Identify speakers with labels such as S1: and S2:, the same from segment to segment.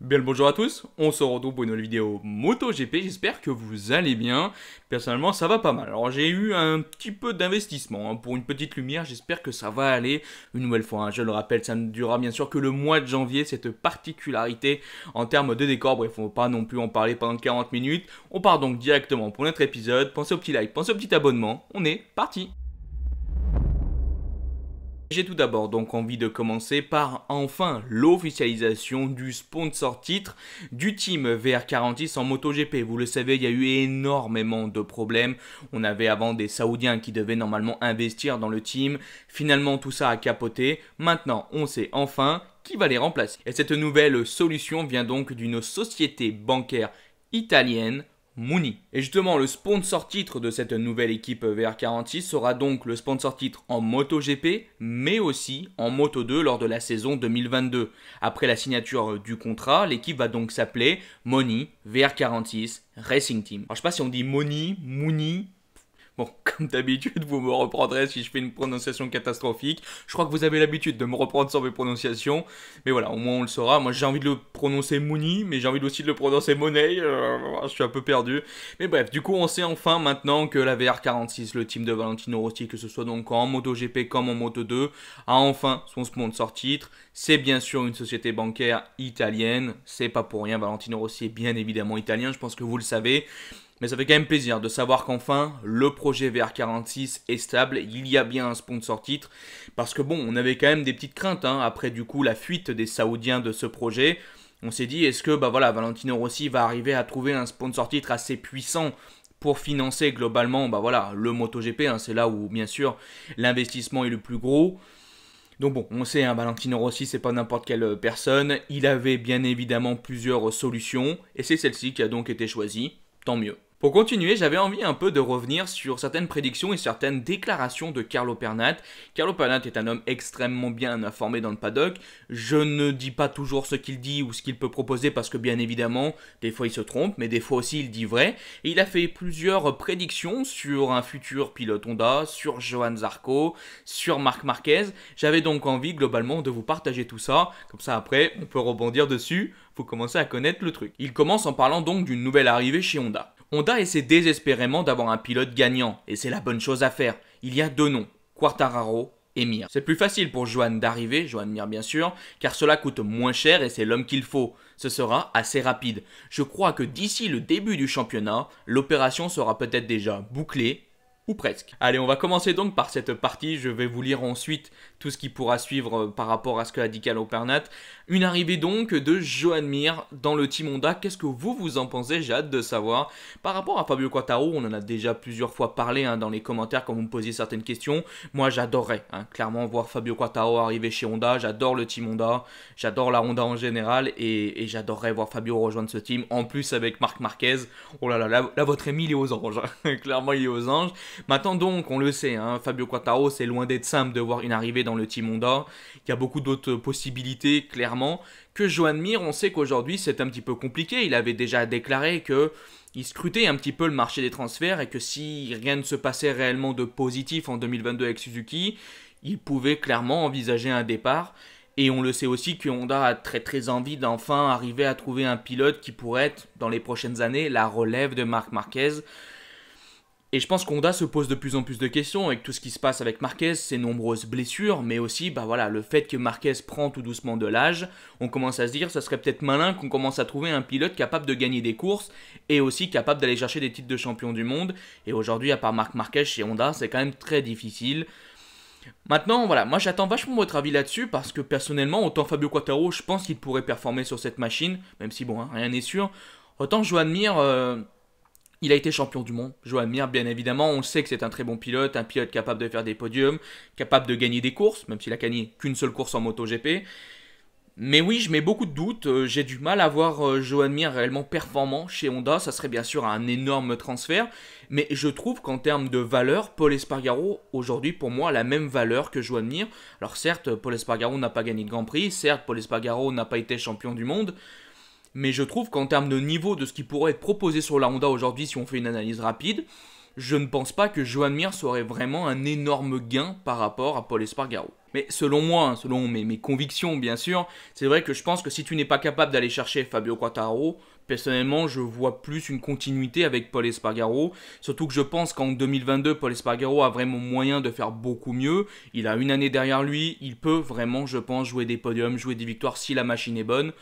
S1: Bien le bonjour à tous, on se retrouve pour une nouvelle vidéo MotoGP, j'espère que vous allez bien. Personnellement ça va pas mal, alors j'ai eu un petit peu d'investissement pour une petite lumière, j'espère que ça va aller une nouvelle fois. Je le rappelle, ça ne durera bien sûr que le mois de janvier, cette particularité en termes de décor, bref on ne va pas non plus en parler pendant 40 minutes. On part donc directement pour notre épisode, pensez au petit like, pensez au petit abonnement, on est parti. J'ai tout d'abord donc envie de commencer par enfin l'officialisation du sponsor titre du team VR46 en MotoGP. Vous le savez, il y a eu énormément de problèmes. On avait avant des Saoudiens qui devaient normalement investir dans le team. Finalement, tout ça a capoté. Maintenant, on sait enfin qui va les remplacer. Et cette nouvelle solution vient donc d'une société bancaire italienne, Mooney. Et justement, le sponsor titre de cette nouvelle équipe VR46 sera donc le sponsor titre en MotoGP, mais aussi en Moto2 lors de la saison 2022. Après la signature du contrat, l'équipe va donc s'appeler Mooney VR46 Racing Team. Alors je sais pas si on dit Mooney, Mooney. Bon, comme d'habitude, vous me reprendrez si je fais une prononciation catastrophique. Je crois que vous avez l'habitude de me reprendre sur mes prononciations. Mais voilà, au moins on le saura. Moi, j'ai envie de le prononcer Mooney, mais j'ai envie aussi de le prononcer Money. Je suis un peu perdu. Mais bref, du coup, on sait enfin maintenant que la VR46, le team de Valentino Rossi, que ce soit donc en MotoGP comme en Moto2, a enfin son sponsor titre. C'est bien sûr une société bancaire italienne. C'est pas pour rien. Valentino Rossi est bien évidemment italien. Je pense que vous le savez. Mais ça fait quand même plaisir de savoir qu'enfin, le projet VR46 est stable, il y a bien un sponsor titre, parce que bon, on avait quand même des petites craintes, après du coup la fuite des Saoudiens de ce projet. On s'est dit, est-ce que Valentino Rossi va arriver à trouver un sponsor titre assez puissant pour financer globalement le MotoGP, c'est là où bien sûr l'investissement est le plus gros. Donc bon, on sait, Valentino Rossi, c'est pas n'importe quelle personne, il avait bien évidemment plusieurs solutions, et c'est celle-ci qui a donc été choisie, tant mieux. Pour continuer, j'avais envie un peu de revenir sur certaines prédictions et certaines déclarations de Carlo Pernat. Carlo Pernat est un homme extrêmement bien informé dans le paddock. Je ne dis pas toujours ce qu'il dit ou ce qu'il peut proposer parce que bien évidemment, des fois il se trompe, mais des fois aussi il dit vrai. Et il a fait plusieurs prédictions sur un futur pilote Honda, sur Johann Zarco, sur Marc Marquez. J'avais donc envie globalement de vous partager tout ça. Comme ça après, on peut rebondir dessus. Faut commencer à connaître le truc. Il commence en parlant donc d'une nouvelle arrivée chez Honda. Honda essaie désespérément d'avoir un pilote gagnant, et c'est la bonne chose à faire. Il y a deux noms, Quartararo et Mir. C'est plus facile pour Johan d'arriver, Johan Mir bien sûr, car cela coûte moins cher et c'est l'homme qu'il faut. Ce sera assez rapide. Je crois que d'ici le début du championnat, l'opération sera peut-être déjà bouclée, ou presque. Allez, on va commencer donc par cette partie. Je vais vous lire ensuite tout ce qui pourra suivre par rapport à ce qu'a dit Carlo Pernat. Une arrivée donc de Johan Mir dans le team Honda. Qu'est-ce que vous en pensez? J'ai hâte de savoir. Par rapport à Fabio Quartararo, on en a déjà plusieurs fois parlé dans les commentaires quand vous me posiez certaines questions. Moi, j'adorerais clairement voir Fabio Quartararo arriver chez Honda. J'adore le team Honda. J'adore la Honda en général. Et j'adorerais voir Fabio rejoindre ce team. En plus, avec Marc Marquez. Oh là, votre Émile est aux anges. Clairement, il est aux anges. Maintenant donc, on le sait, Fabio Quartararo, c'est loin d'être simple de voir une arrivée dans le team Honda. Il y a beaucoup d'autres possibilités, clairement. Que Johan Mir, on sait qu'aujourd'hui, c'est un petit peu compliqué. Il avait déjà déclaré qu'il scrutait un petit peu le marché des transferts et que si rien ne se passait réellement de positif en 2022 avec Suzuki, il pouvait clairement envisager un départ. Et on le sait aussi que Honda a très envie d'enfin arriver à trouver un pilote qui pourrait être, dans les prochaines années, la relève de Marc Marquez. Et je pense qu'Honda se pose de plus en plus de questions avec tout ce qui se passe avec Marquez, ses nombreuses blessures, mais aussi le fait que Marquez prend tout doucement de l'âge. On commence à se dire, ça serait peut-être malin qu'on commence à trouver un pilote capable de gagner des courses et aussi capable d'aller chercher des titres de champion du monde. Et aujourd'hui, à part Marc Marquez chez Honda, c'est quand même très difficile. Maintenant, moi j'attends vachement votre avis là-dessus parce que personnellement, autant Fabio Quartararo, je pense qu'il pourrait performer sur cette machine, même si rien n'est sûr. Autant Johan Mir... il a été champion du monde, Johan Mir, bien évidemment. On sait que c'est un très bon pilote, un pilote capable de faire des podiums, capable de gagner des courses, même s'il a gagné qu'une seule course en MotoGP. Mais oui, je mets beaucoup de doutes. J'ai du mal à voir Johan Mir réellement performant chez Honda. Ça serait bien sûr un énorme transfert. Mais je trouve qu'en termes de valeur, Pol Espargaro, aujourd'hui, pour moi, a la même valeur que Johan Mir. Alors certes, Pol Espargaro n'a pas gagné de Grand Prix. Certes, Pol Espargaro n'a pas été champion du monde. Mais je trouve qu'en termes de niveau de ce qui pourrait être proposé sur la Honda aujourd'hui, si on fait une analyse rapide, je ne pense pas que Johan Mir serait vraiment un énorme gain par rapport à Pol Espargaro. Mais selon moi, selon mes convictions bien sûr, c'est vrai que je pense que si tu n'es pas capable d'aller chercher Fabio Quartararo, personnellement je vois plus une continuité avec Pol Espargaro, surtout que je pense qu'en 2022, Pol Espargaro a vraiment moyen de faire beaucoup mieux, il a une année derrière lui, il peut vraiment je pense jouer des podiums, jouer des victoires si la machine est bonne.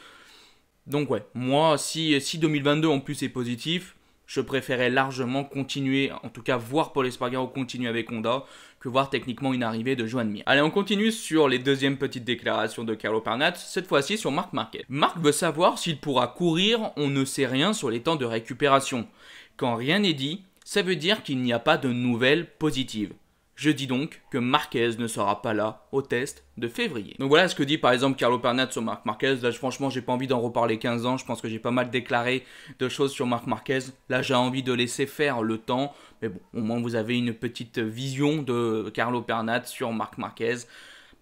S1: Donc ouais, moi si 2022 en plus est positif, je préférais largement continuer, en tout cas voir Pol Espargaro continuer avec Honda, que voir techniquement une arrivée de Joan Mir. Allez, on continue sur les deuxièmes petites déclarations de Carlo Pernat, cette fois-ci sur Marc Marquez. Marc veut savoir s'il pourra courir, on ne sait rien sur les temps de récupération. Quand rien n'est dit, ça veut dire qu'il n'y a pas de nouvelles positives. Je dis donc que Marquez ne sera pas là au test de février. Donc voilà ce que dit par exemple Carlo Pernat sur Marc Marquez. Là franchement j'ai pas envie d'en reparler 15 ans, je pense que j'ai pas mal déclaré de choses sur Marc Marquez. Là j'ai envie de laisser faire le temps, mais bon au moins vous avez une petite vision de Carlo Pernat sur Marc Marquez.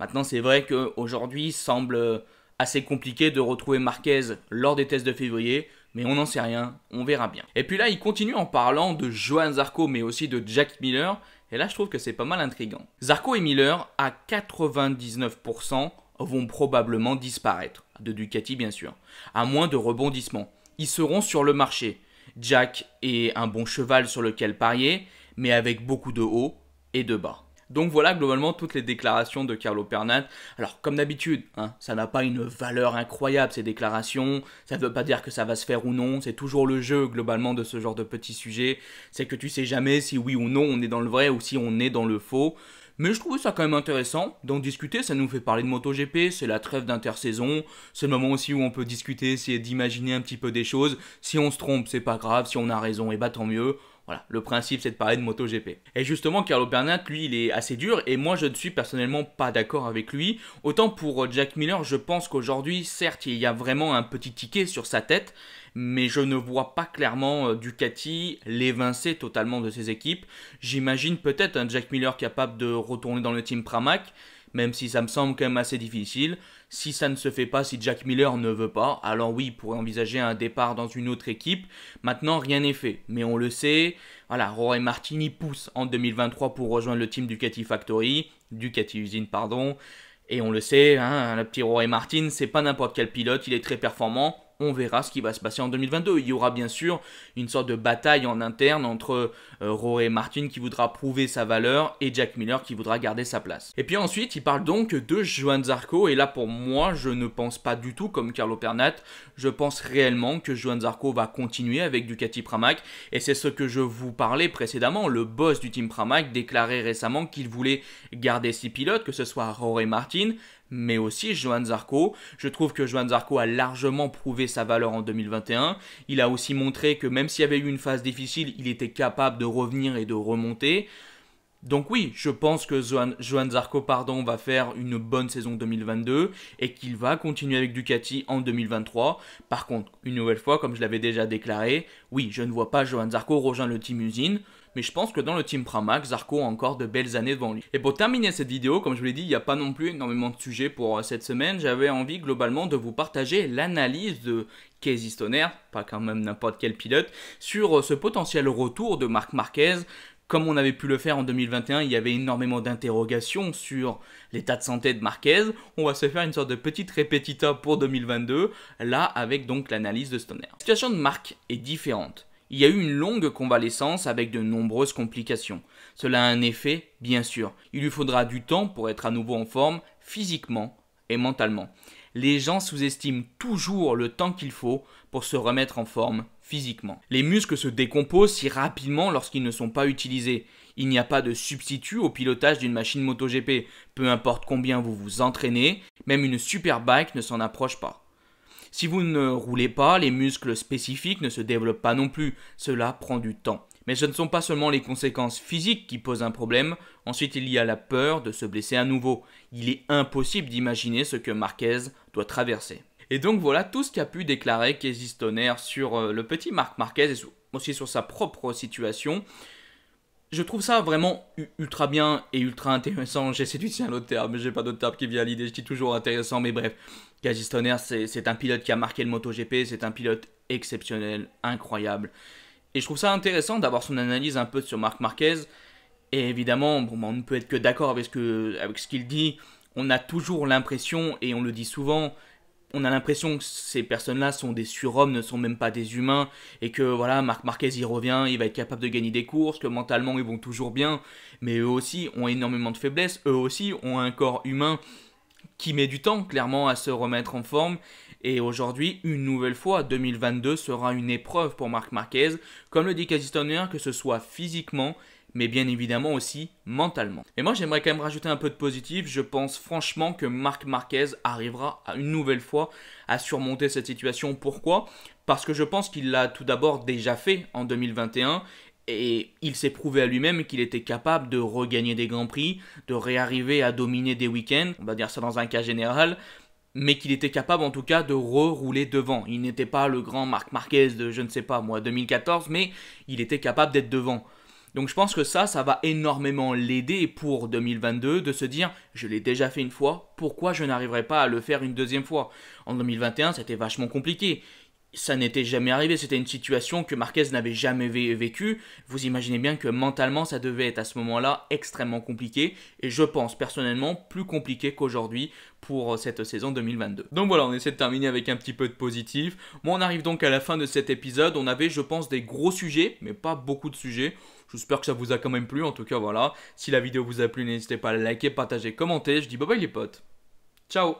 S1: Maintenant c'est vrai qu'aujourd'hui semble assez compliqué de retrouver Marquez lors des tests de février, mais on n'en sait rien, on verra bien. Et puis là il continue en parlant de Johann Zarco mais aussi de Jack Miller. Et là, je trouve que c'est pas mal intriguant. Zarco et Miller, à 99%, vont probablement disparaître. De Ducati, bien sûr. À moins de rebondissements. Ils seront sur le marché. Jack est un bon cheval sur lequel parier, mais avec beaucoup de hauts et de bas. Donc voilà globalement toutes les déclarations de Carlo Pernat. Alors comme d'habitude, ça n'a pas une valeur incroyable ces déclarations, ça ne veut pas dire que ça va se faire ou non, c'est toujours le jeu globalement de ce genre de petits sujets, c'est que tu sais jamais si oui ou non on est dans le vrai ou si on est dans le faux. Mais je trouve ça quand même intéressant d'en discuter, ça nous fait parler de MotoGP, c'est la trêve d'intersaison, c'est le moment aussi où on peut discuter, essayer d'imaginer un petit peu des choses. Si on se trompe, c'est pas grave, si on a raison, et bah tant mieux. Voilà, le principe c'est de parler de MotoGP. Et justement, Carlo Pernat, lui, il est assez dur et moi je ne suis personnellement pas d'accord avec lui. Autant pour Jack Miller, je pense qu'aujourd'hui, certes, il y a vraiment un petit ticket sur sa tête, mais je ne vois pas clairement Ducati l'évincer totalement de ses équipes. J'imagine peut-être un Jack Miller capable de retourner dans le team Pramac, même si ça me semble quand même assez difficile. Si ça ne se fait pas, si Jack Miller ne veut pas, alors oui, il pourrait envisager un départ dans une autre équipe. Maintenant, rien n'est fait, mais on le sait. Voilà, Jorge Martin pousse en 2023 pour rejoindre le team Ducati Factory, Ducati Usine, pardon. Et on le sait, le petit Jorge Martin, c'est pas n'importe quel pilote, il est très performant. On verra ce qui va se passer en 2022. Il y aura bien sûr une sorte de bataille en interne entre Jorge Martin qui voudra prouver sa valeur et Jack Miller qui voudra garder sa place. Et puis ensuite, il parle donc de Johann Zarco et là pour moi, je ne pense pas du tout comme Carlo Pernat. Je pense réellement que Johann Zarco va continuer avec Ducati Pramac et c'est ce que je vous parlais précédemment. Le boss du team Pramac déclarait récemment qu'il voulait garder 6 pilotes, que ce soit Jorge Martin, mais aussi Johann Zarco. Je trouve que Johann Zarco a largement prouvé sa valeur en 2021. Il a aussi montré que même s'il y avait eu une phase difficile, il était capable de revenir et de remonter. Donc oui, je pense que Johann Zarco va faire une bonne saison 2022 et qu'il va continuer avec Ducati en 2023. Par contre, une nouvelle fois, comme je l'avais déjà déclaré, oui, je ne vois pas Johann Zarco rejoindre le team usine, mais je pense que dans le team Pramac, Zarco a encore de belles années devant lui. Et pour terminer cette vidéo, comme je vous l'ai dit, il n'y a pas non plus énormément de sujets pour cette semaine. J'avais envie globalement de vous partager l'analyse de Casey Stoner, pas quand même n'importe quel pilote, sur ce potentiel retour de Marc Marquez. Comme on avait pu le faire en 2021, il y avait énormément d'interrogations sur l'état de santé de Marquez. On va se faire une sorte de petite répétita pour 2022, là avec donc l'analyse de Stoner. La situation de Marc est différente. Il y a eu une longue convalescence avec de nombreuses complications. Cela a un effet, bien sûr. Il lui faudra du temps pour être à nouveau en forme, physiquement et mentalement. Les gens sous-estiment toujours le temps qu'il faut pour se remettre en forme physiquement. Les muscles se décomposent si rapidement lorsqu'ils ne sont pas utilisés. Il n'y a pas de substitut au pilotage d'une machine MotoGP. Peu importe combien vous vous entraînez, même une superbike ne s'en approche pas. Si vous ne roulez pas, les muscles spécifiques ne se développent pas non plus. Cela prend du temps. Mais ce ne sont pas seulement les conséquences physiques qui posent un problème, ensuite il y a la peur de se blesser à nouveau. Il est impossible d'imaginer ce que Marquez doit traverser. Et donc voilà tout ce qu'a pu déclarer Casey Stoner sur le petit Marc Marquez et aussi sur sa propre situation. Je trouve ça vraiment ultra bien et ultra intéressant. J'essaie d'utiliser un autre terme, mais j'ai pas d'autre terme qui vient à l'idée. Je dis toujours intéressant, mais bref. Casey Stoner, c'est un pilote qui a marqué le MotoGP, c'est un pilote exceptionnel, incroyable. Et je trouve ça intéressant d'avoir son analyse un peu sur Marc Marquez. Et évidemment, on ne peut être que d'accord avec ce qu'il dit. On a toujours l'impression, et on le dit souvent, on a l'impression que ces personnes-là sont des surhommes, ne sont même pas des humains, et que voilà, Marc Marquez il revient, il va être capable de gagner des courses, que mentalement ils vont toujours bien, mais eux aussi ont énormément de faiblesses, eux aussi ont un corps humain qui met du temps clairement à se remettre en forme. Et aujourd'hui, une nouvelle fois, 2022 sera une épreuve pour Marc Marquez, comme le dit Casey Stoner, que ce soit physiquement, mais bien évidemment aussi mentalement. Et moi j'aimerais quand même rajouter un peu de positif, je pense franchement que Marc Marquez arrivera une nouvelle fois à surmonter cette situation. Pourquoi ? Parce que je pense qu'il l'a tout d'abord déjà fait en 2021, et il s'est prouvé à lui-même qu'il était capable de regagner des grands prix, de réarriver à dominer des week-ends, on va dire ça dans un cas général, mais qu'il était capable en tout cas de rerouler devant. Il n'était pas le grand Marc Marquez de je ne sais pas moi 2014, mais il était capable d'être devant. Donc je pense que ça va énormément l'aider pour 2022 de se dire je l'ai déjà fait une fois, pourquoi je n'arriverai pas à le faire une deuxième fois ? En 2021 c'était vachement compliqué. Ça n'était jamais arrivé, c'était une situation que Marquez n'avait jamais vécue. Vous imaginez bien que mentalement ça devait être à ce moment-là extrêmement compliqué, et je pense personnellement plus compliqué qu'aujourd'hui pour cette saison 2022. Donc voilà, on essaie de terminer avec un petit peu de positif. Bon, on arrive donc à la fin de cet épisode, on avait je pense des gros sujets, mais pas beaucoup de sujets. J'espère que ça vous a quand même plu, en tout cas voilà. Si la vidéo vous a plu, n'hésitez pas à la liker, partager, commenter. Je dis bye bye les potes. Ciao.